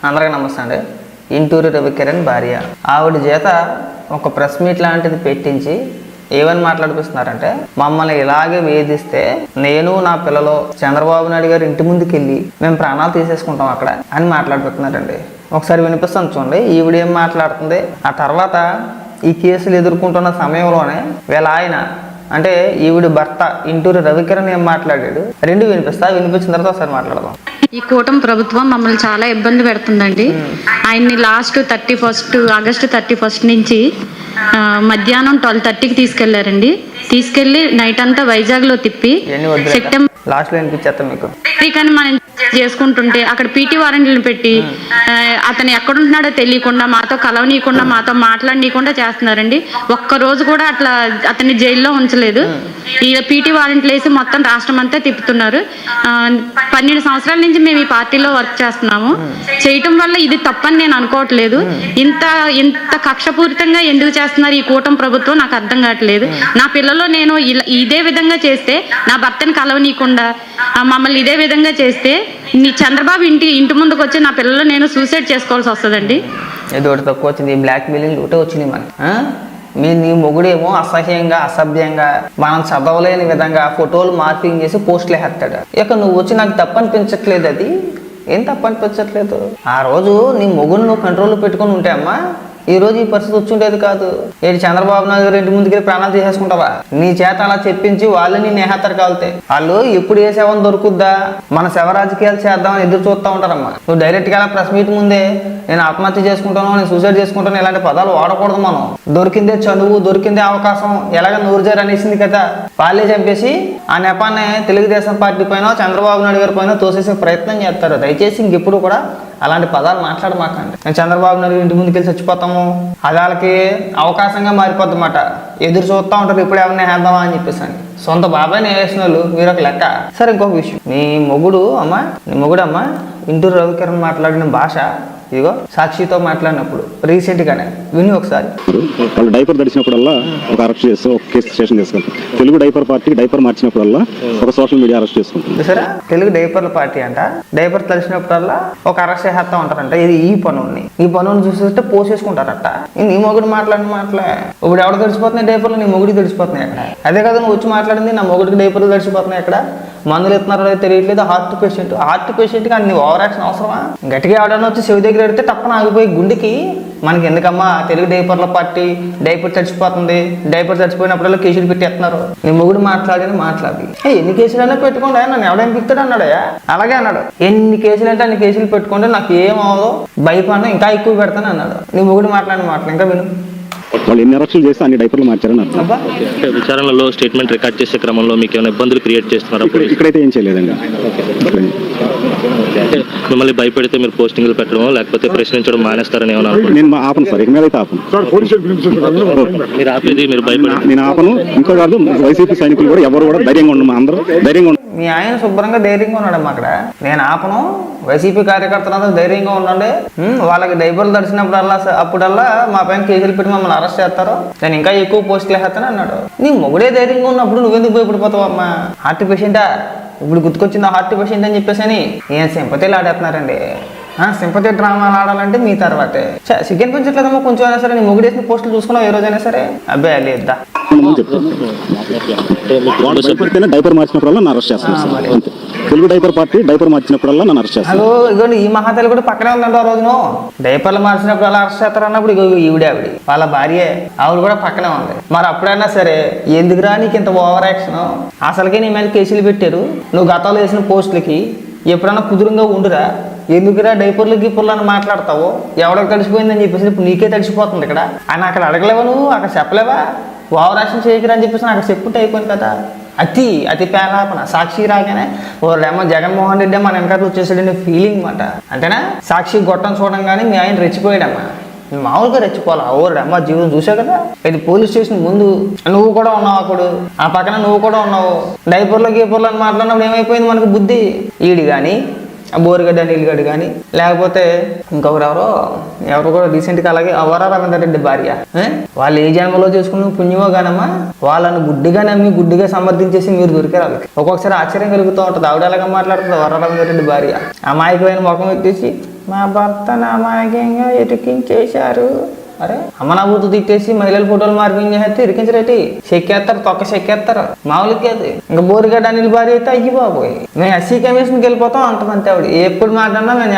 అందరికీ నమస్తే అండి. ఇంటూరి రవికిరణ్ భార్య ఆవిడ చేత ఒక ప్రెస్ మీట్ లాంటిది పెట్టించి ఏమని మాట్లాడిపిస్తున్నారంటే, మమ్మల్ని ఇలాగే వేధిస్తే నేను నా పిల్లలు చంద్రబాబు నాయుడు గారు ఇంటి ముందుకు వెళ్ళి మేము ప్రాణాలు తీసేసుకుంటాం అక్కడ అని మాట్లాడిపోతున్నారండి. ఒకసారి వినిపిస్తాను చూడండి ఈవిడ ఏం మాట్లాడుతుంది. ఆ తర్వాత ఈ కేసులు ఎదుర్కొంటున్న సమయంలోనే వీళ్ళ ఆయన అంటే ఈవిడ భర్త ఇంటూరి రవికిరణ్ ఏం మాట్లాడాడు రెండు వినిపించిన తర్వాత ఒకసారి మాట్లాడదాం. ఈ కూటమి ప్రభుత్వం మమ్మల్ని చాలా ఇబ్బంది పెడుతుందండి. ఆయన్ని లాస్ట్ ఆగస్టు 31 నుంచి మధ్యాహ్నం 12:30కి తీసుకెళ్లారండి. తీసుకెళ్లి నైట్ అంతా వైజాగ్ లో తిప్పి సెప్టెంబర్ లాస్ట్ లో వినిపించేస్తాం మీకు. కానీ మనం చేసుకుంటుంటే అక్కడ పీటీ వారెంట్లను పెట్టి అతను ఎక్కడుంటున్నాడో తెలియకుండా మాతో కలవనీయకుండా మాతో మాట్లాడనీయకుండా చేస్తున్నారండి. ఒక్కరోజు కూడా అట్లా అతన్ని జైల్లో ఉంచలేదు. ఈ పీటీ వారెంట్లు వేసి మొత్తం రాష్ట్రం అంతా తిప్పుతున్నారు. 12 సంవత్సరాల నుంచి మేము ఈ పార్టీలో వర్క్ చేస్తున్నాము. చేయటం వల్ల ఇది తప్పని నేను అనుకోవట్లేదు. ఇంత కక్షపూరితంగా ఎందుకు చేస్తున్నారు ఈ కూటమి ప్రభుత్వం నాకు అర్థం కావట్లేదు. నా పిల్లలు నేను ఇదే విధంగా చేస్తే, నా భర్తని కలవనీయకుండా మమ్మల్ని ఇదే విధంగా చేస్తే నీ చంద్రబాబు ఇంటి ముందుకు వచ్చి నా పిల్లలు నేను సూసైడ్ చేసుకోవాల్సి వస్తుందండి. ఏదో ఒకటి తక్కువ వచ్చింది, బ్లాక్ మెయిలింగ్ ఒకటే వచ్చినాయి మనకి. నీ మొగుడేమో అసహ్యంగా అసభ్యంగా మనం చదవలేని విధంగా ఫోటోలు మార్పింగ్ చేసి పోస్టులు వేస్తాడు. ఇక నువ్వు వచ్చి నాకు తప్పు అనిపించట్లేదు. అది ఏం తప్పు అనిపించట్లేదు. ఆ రోజు నీ మొగుడు నువ్వు కంట్రోల్లో పెట్టుకుని ఉంటే అమ్మా ఈ రోజు ఈ పరిస్థితి వచ్చుండేది కాదు. ఏంటి చంద్రబాబు నాయుడు గారు ఇంటి ముందుకి ప్రాణాలు తీసేసుకుంటావా? నీ చేత అలా చెప్పించి వాళ్ళని నేహత్తరు కాలుతాయి. వాళ్ళు ఎప్పుడు ఏ శవం దొరుకుద్దా, మన శవ రాజకీయాలు చేద్దామని ఎదురు చూస్తూ ఉంటారమ్మా. నువ్వు డైరెక్ట్గా అలా ప్రెస్ మీట్ ముందే నేను ఆత్మహత్య చేసుకుంటాను, నేను సూసైడ్ చేసుకుంటాను ఇలాంటి పదాలు వాడకూడదు. మనం దొరికిందే చదువు, దొరికిందే అవకాశం, ఎలాగ నూరుజారు అనేసింది కదా. వాళ్ళే చంపేసి ఆ నెపాన్ని తెలుగుదేశం పార్టీ పైన చంద్రబాబు నాయుడు గారి పైన తోసేసే ప్రయత్నం చేస్తారు. దయచేసి ఇంకెప్పుడు కూడా అలాంటి పదాలు మాట్లాడమాకండి. నేను చంద్రబాబు నాయుడు ఇంటి ముందుకెళ్ళి చచ్చిపోతాము, అది వాళ్ళకి అవకాశంగా మారిపోద్దన్నమాట. ఎదురు చూస్తూ ఉంటారు ఇప్పుడు ఏమన్నా వేద్దామా అని చెప్పేసి. సొంత బాబాయ్ని వేసిన వాళ్ళు మీరు ఒక లెక్క. సరే ఇంకొక విషయం, నీ మొగుడు అమ్మ ఇంటూరి రవికిరణ్ మాట్లాడిన భాష ఇదిగో సాక్షితో మాట్లాడినప్పుడు రీసెంట్గానే విని ఒకసారి. వాళ్ళు డైపర్ తడిచినప్పుడల్లా ఒక అరెస్ట్ చేస్తే ఒక కేసు స్టేషన్ చేసుకుంటారు. తెలుగు డైపర్ పార్టీ డైపర్ మార్చినప్పుడల్లా ఒక సోషల్ మీడియా అరెస్ట్ చేసుకుంటుంది. సరే తెలుగు డైపర్ల పార్టీ అంట డైపర్ తడిచినప్పుడల్లా ఒక అరెస్ట్ చేస్తా ఉంటారంట. ఇది ఈ పనుని చూసేస్తే పోసేసుకుంటారట. నీ మొగుడు మాట్లాడిన మాటలే ఇప్పుడు ఎవడు తడిచిపోతున్నాయి డైపర్లు? నీ మొగుడికి తడిచిపోతున్నాయి అక్కడ. అదే కదా నువ్వు వచ్చి మాట్లాడింది, నా మొగుడికి డైపర్లు తడిచిపోతున్నాయి అక్కడ. మందులు ఎత్తున్నారో తెలియట్లేదు. హార్ట్ పేషెంట్కి అన్ని ఓవర్ యాక్షన్ అవసరమా? గట్టిగా ఎవడన్నా వచ్చి చెవి దగ్గర పెడితే తప్పన ఆగిపోయి గుండెకి మనకి ఎందుకమ్మా తెలుగు డైపర్ల పార్టీ డైపర్ తడిచిపోతుంది, డైపర్ తడిచిపోయినప్పుడల్లా కేసులు పెట్టేస్తున్నారు. నీ మొగుడు మాట్లాడి ఎన్ని కేసులైనా పెట్టుకోండి, నన్ను ఎవడేం పిక్తాడు అన్నాడయా. అలాగే అన్నాడు, ఎన్ని కేసులు అంటే అన్ని కేసులు పెట్టుకుంటే నాకు ఏమవదో భయపడినా ఇంకా ఎక్కువ పెడతాను అన్నాడు. నీ మొగుడు మాట్లాడిన మాటలు ఇంకా విను. వాళ్ళు ఎన్ని అరెస్టులు చేస్తే అన్ని డైపర్లు మార్చారని అర్థం. విచారణలో స్టేట్మెంట్ రికార్డ్ చేసే క్రమంలో మీకు ఏమైనా ఇబ్బందులు క్రియేట్ చేస్తున్నారు? ఇక్కడైతే ఏం చేయలేదండి. మిమ్మల్ని భయపెడితే మీరు పోస్టింగ్లు పెట్టడం లేకపోతే ప్రశ్నించడం మానేస్తారని ఏమన్నా? నేను ఆపను సార్, ఇక మీద అయితే ఆపను. మీరు ఆపేది మీరు భయపడి నేను ఆపను. ఇంకో కాదు, వైసీపీ సైనికులు కూడా ఎవరు కూడా ధైర్యంగా ఉండము, అందరూ ధైర్యంగా ఉండదు. మీ ఆయన శుభ్రంగా ధైర్యంగా ఉన్నాడమ్మా అక్కడ. నేను ఆపను, వైసీపీ కార్యకర్తలంతా ధైర్యంగా ఉండండి. వాళ్ళకి డైపర్లు తడిచినప్పుడల్లా అప్పుడల్లా మా పైన కేసులు పెట్టి మమ్మల్ని అరెస్ట్ చేస్తారు, నేను ఇంకా ఎక్కువ పోస్టులు వేస్తాను అన్నాడు. నీ మొగుడే ధైర్యంగా ఉన్నప్పుడు నువ్వెందుకు భయపడిపోతావు అమ్మా? హార్ట్ పేషెంటా ఇప్పుడు గుర్తుకొచ్చింది హార్ట్ పేషెంట్ అని చెప్పేసి ఏం సింపతిలు ఆడేస్తున్నారండి. సింపతి డ్రామాలు ఆడాలంటే మీ తర్వాతే. చికెన్ పెంచట్లేదమ్మా కొంచెం అయినా సరే. నీ మొగుడు వేసిన పోస్టులు చూసుకున్నావు ఏ రోజైనా సరే? అబ్బాయి లేదా డైపర్ మార్చినప్పుడల్లా నన్ను అరెస్ట్ చేస్తాను. తెలుగు డైపర్ పార్టీ డైపర్ మార్చినప్పుడల్లా నన్ను అరెస్ట్ చేస్తాను. ఇదిగోండి ఈ మహాతల్లి కూడా పక్కనే ఉందండి. ఆ రోజును డైపర్లు మార్చినప్పుడు అలా అరెస్ట్ చేస్తారు అన్నప్పుడు ఆవిడ వాళ్ళ భార్యే, ఆవిడ కూడా పక్కనే ఉంది. మరి అప్పుడైనా సరే ఎందుకురా నీకు ఇంత ఓవర్ యాక్షన్? అసలుకే నీ మీద కేసులు పెట్టారు. నువ్వు గతంలో వేసిన పోస్టులకి ఎప్పుడన్నా కుదురుగా ఉండురా. ఎందుకురా డైపర్లు గిప్పర్లు అని మాట్లాడతావు? ఎవరికి తడిసిపోయిందని చెప్పేసి ఇప్పుడు నీకే తడిసిపోతుంది ఇక్కడ. ఆయన అక్కడ అడగలేవా, నువ్వు అక్కడ చెప్పలేవా? ఓవర్ యాక్షన్ చేయకరా అని చెప్పేసి అక్కడ చెప్పుంటే అయిపోయింది కదా. అతి పేలాపన. సాక్షి రాగానే ఓరేమో జగన్మోహన్ రెడ్డి మన వెనకాల వచ్చేసాడని ఫీలింగ్ మాట. అంతేనా? సాక్షి గొట్టం చూడంగానే మీ ఆయన రెచ్చిపోయాడమ్మా. మామూలుగా రెచ్చిపోవాలా? ఓరేమ్మా జీవితం చూసావు కదా. ఇది పోలీస్ స్టేషన్ ముందు నువ్వు కూడా ఉన్నావు, అప్పుడు ఆ పక్కన నువ్వు కూడా ఉన్నావు. డైపర్లు గీపర్లు అని మాట్లాడినప్పుడు ఏమైపోయింది మనకు బుద్ధి? ఈడి కానీ బోరుగడ్డ నీళ్ళగడ్డ కానీ లేకపోతే ఇంకొకరు ఎవరు కూడా రీసెంట్గా అలాగే వరా రవీందర్ రెడ్డి భార్య. వాళ్ళు ఏ జన్మలో చేసుకున్న పుణ్యమో గానమ్మా, వాళ్ళని గుడ్డిగా నమ్మి గుడ్డిగా సమర్థించేసి మీరు దొరికారు. వాళ్ళకి ఒక్కొక్కసారి ఆశ్చర్యం కలుగుతూ ఉంటుంది. ఆవిడ అలాగా మాట్లాడుతుంది వరా రవీందర్ రెడ్డి భార్య. అమాయకమైన ముఖం ఎత్తేసి మా భర్త నామాయంగా ఇరికించేశారు. అరే అమ్మనాభూతి తిట్టేసి మహిళల ఫోటోలు మార్పింగ్ చేస్తే ఇరికించరేటి, చెక్కేస్తారు, తొక్క చెక్కేస్తారు. మామూలుగా అది ఇంకా బోరిగడ్డ అనిల్ భార్య అయితే అయ్యి బాబోయ్ మేము ఎస్సీ కమిషన్కి వెళ్ళిపోతాం అంటదంతే ఆవిడ. ఎప్పుడు మాట్లాడినా మేము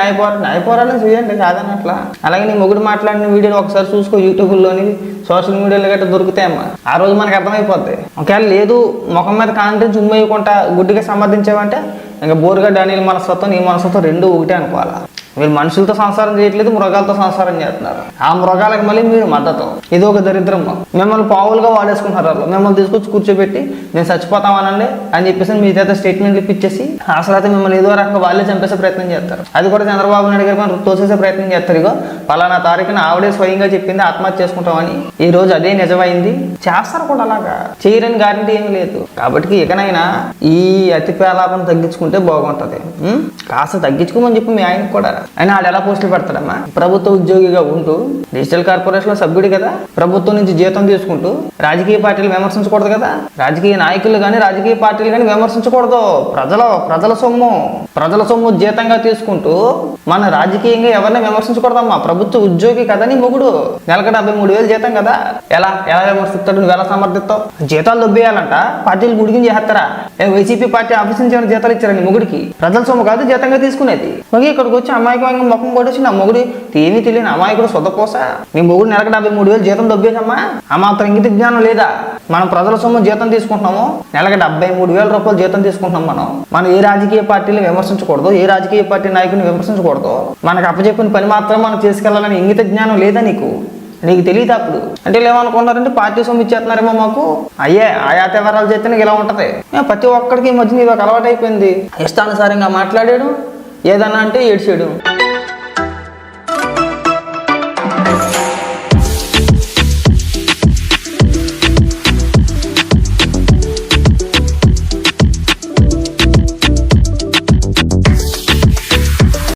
న్యాయపోరాటం చేయండి కాదని అట్లా. అలాగే నీ మొగుడు మాట్లాడిన వీడియోలు ఒకసారి చూసుకో, యూట్యూబ్లోని సోషల్ మీడియాలో గట్రా దొరుకుతాయమ్మా. ఆ రోజు మనకు అర్థమైపోద్ది. ఒకవేళ లేదు ముఖం మీద కాంటెన్స్ ఉమ్మేయకుండా గుడ్డిగా సమర్థించావంటే ఇంకా బోరిగడ్డ అనిల్ మనస్తత్వం నీ మనస్తత్వం రెండు ఒకటే అనుకోవాలా. మీరు మనుషులతో సంసారం చేయట్లేదు, మృగాలతో సంసారం చేస్తున్నారు. ఆ మృగాలకు మళ్ళీ మీరు మద్దతు. ఇది ఒక దరిద్రం. మిమ్మల్ని పావులుగా వాడేసుకుంటారు వాళ్ళు. మిమ్మల్ని తీసుకొచ్చి కూర్చోబెట్టి నేను చచ్చిపోతామనండి అని చెప్పేసి మీ చేత స్టేట్మెంట్లు ఇప్పించేసి అసలు అయితే మిమ్మల్ని ఏదో రకంగా వాళ్ళే చంపేసే ప్రయత్నం చేస్తారు. అది కూడా చంద్రబాబు నాయుడు గారు మనం తోసేసే ప్రయత్నం చేస్తారు. ఇగో పలానా తారీఖున ఆవిడే స్వయంగా చెప్పింది ఆత్మహత్య చేసుకుంటామని, ఈ రోజు అదే నిజమైంది. చేస్తారు కూడా అలాగా, చేయరని గ్యారంటీ ఏమీ లేదు. కాబట్టి ఇకనైనా ఈ అతి పేలాపం తగ్గించుకుంటే బాగుంటది. కాస్త తగ్గించుకోమని చెప్పి మీ ఆయనకు కూడా. అయినా ఆడు ఎలా పోస్టులు పెడతాడమ్మా? ప్రభుత్వ ఉద్యోగిగా ఉంటూ డిజిటల్ కార్పొరేషన్ లో సభ్యుడు కదా, ప్రభుత్వం నుంచి జీతం తీసుకుంటూ రాజకీయ పార్టీలు విమర్శించకూడదు కదా, రాజకీయ నాయకులు కానీ రాజకీయ పార్టీలు కానీ విమర్శించకూడదు. ప్రజల సొమ్ము జీతంగా తీసుకుంటూ మన రాజకీయంగా ఎవరిని విమర్శించకూడదమ్మా. ప్రభుత్వ ఉద్యోగి కదా నీ మొగుడు, నెలకు 73,000 జీతం కదా, ఎలా విమర్శిస్తాడు? నువ్వు ఎలా సమర్థిస్తావు? జీతాలు దొబ్బేయాలంట, పార్టీలు గుడికి చేస్తారా? వైసీపీ పార్టీ ఆఫీస్ నుంచి ఏమైనా జీతాలు ఇచ్చారా నీ మొగుడికి? ప్రజల సొమ్ము కాదు జీతంగా తీసుకునేది. ఓకే, ఇక్కడికి వచ్చి అమ్మాయికి ముఖం కొట్టేసి నా మొగుడు ఏమీ తెలియని అమాయకుడు సొద్దపోసా. నీ మొగుడు నెలకు 73,000 జీతం దొబ్బేసమ్మా. ఆ మాత్రం ఇంగిత జ్ఞానం లేదా? మనం ప్రజల సొమ్ము జీతం తీసుకుంటున్నాము, నెలకు 73,000 రూపాయలు జీతం తీసుకుంటున్నాం. మనం ఏ రాజకీయ పార్టీని విమర్శించకూడదు, ఏ రాజకీయ పార్టీ నాయకుని విమర్శించకూడదు. మనకు అప్పచెప్పిన పని మాత్రం మనం చేసుకెళ్లాలని ఇంగిత జ్ఞానం లేదా నీకు తెలియదు. అప్పుడు అంటే ఏమనుకున్నారంటే పార్టీ సొమ్ము ఇచ్చేస్తున్నారేమో మాకు, ఆయా వ్యవహారాలు చేస్తే ఇలా ఉంటది. ప్రతి ఒక్కడికి ఈ మధ్య ఇది ఒక అలవాటు అయిపోయింది. ఇష్టానుసారంగా మాట్లాడాడు, ఏదన్నా అంటే ఏడ్చాడు.